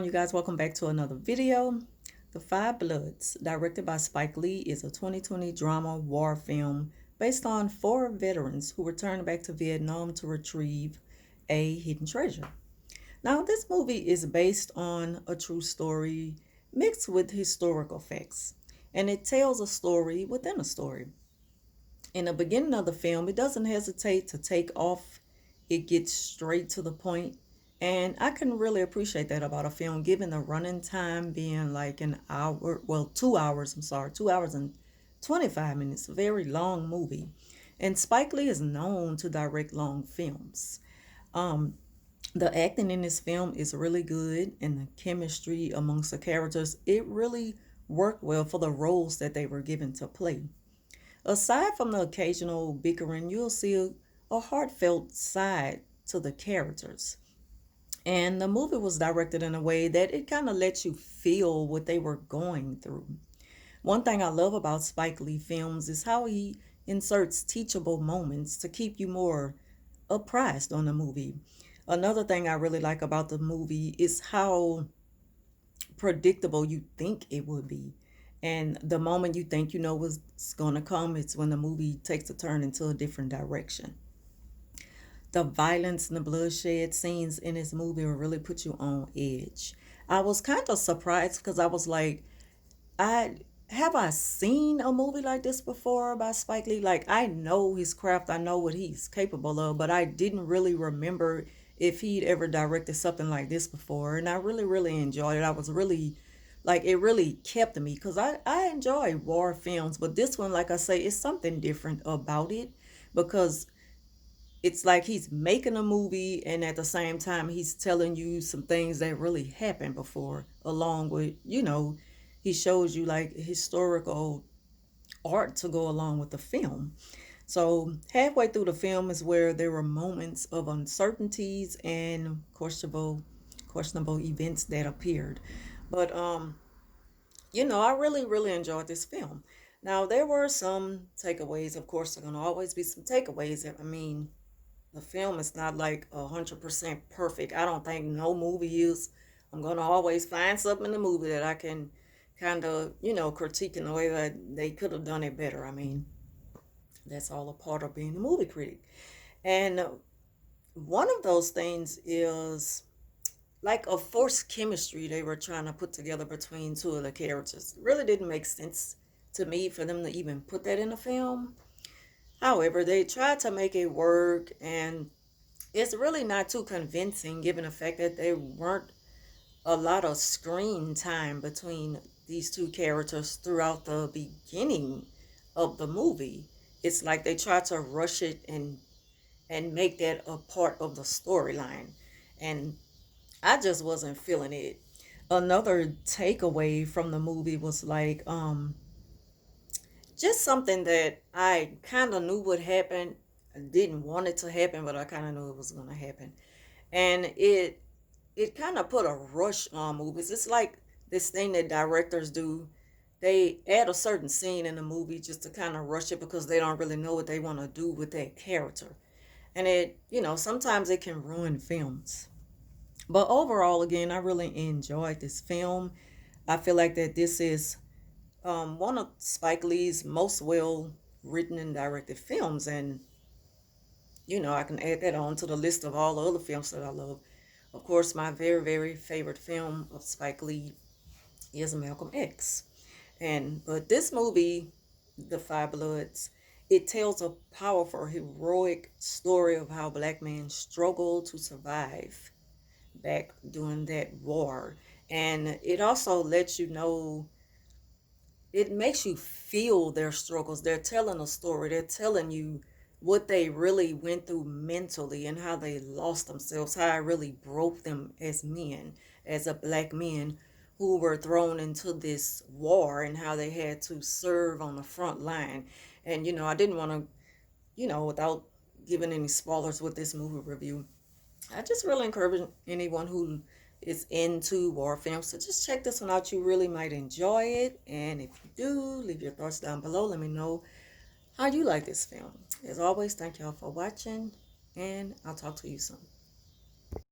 You guys, welcome back to another video. The Five Bloods, directed by Spike Lee, is a 2020 drama war film based on four veterans who returned back to Vietnam to retrieve a hidden treasure. Now, this movie is based on a true story mixed with historical facts, and it tells a story within a story. In the beginning of the film, it doesn't hesitate to take off. It gets straight to the point. And I can really appreciate that about a film, given the running time being like an hour, well, 2 hours, I'm sorry, 2 hours and 25 minutes, a very long movie. And Spike Lee is known to direct long films. Um, the acting in this film is really good, and the chemistry amongst the characters, it really worked well for the roles that they were given to play. Aside from the occasional bickering, you'll see a heartfelt side to the characters. And the movie was directed in a way that it kind of lets you feel what they were going through. One thing I love about Spike Lee films is how he inserts teachable moments to keep you more apprised on the movie. Another thing I really like about the movie is how predictable you think it would be. And the moment you think you know what's going to come, it's when the movie takes a turn into a different direction. The violence and the bloodshed scenes in this movie will really put you on edge. I was kind of surprised because I was like, I seen a movie like this before by Spike Lee? Like I know his craft, I know what he's capable of, but I didn't really remember if he'd ever directed something like this before. And I really enjoyed it. I was really like it really kept me because I enjoy war films, but this one, like I say, it's something different about it because it's like he's making a movie and at the same time he's telling you some things that really happened before, along with, he shows you like historical art to go along with the film. So halfway through the film is where there were moments of uncertainties and questionable events that appeared. But I really enjoyed this film. Now there were some takeaways. Of course, there are gonna always be some takeaways. I mean, the film is not like 100% perfect. I don't think no movie is. I'm gonna always find something in the movie that I can kind of, critique in a way that they could have done it better. I mean, that's all a part of being a movie critic. And one of those things is like a forced chemistry they were trying to put together between two of the characters. It really didn't make sense to me for them to even put that in the film. However, they tried to make it work, and it's really not too convincing given the fact that there weren't a lot of screen time between these two characters throughout the beginning of the movie. It's like they tried to rush it and make that a part of the storyline. And I just wasn't feeling it. Another takeaway from the movie was like just something that I kind of knew would happen. I didn't want it to happen, but I kind of knew it was going to happen. And it kind of put a rush on movies. It's like this thing that directors do. They add a certain scene in the movie just to kind of rush it because they don't really know what they want to do with that character. And sometimes it can ruin films. But overall, again, I really enjoyed this film. I feel like that this is one of Spike Lee's most well written and directed films. And, I can add that on to the list of all the other films that I love. Of course, my very favorite film of Spike Lee is Malcolm X. But this movie, The Five Bloods, it tells a powerful, heroic story of how black men struggled to survive back during that war. And it also lets you know, it makes you feel their struggles. They're telling a story. They're telling you what they really went through mentally and how they lost themselves, how it really broke them as men, as a black men who were thrown into this war and how they had to serve on the front line. And I didn't want to, without giving any spoilers with this movie review, I just really encourage anyone who is into war films to just check this one out. You really might enjoy it. And if you do, leave your thoughts down below. Let me know how you like this film. As always, thank y'all for watching, and I'll talk to you soon.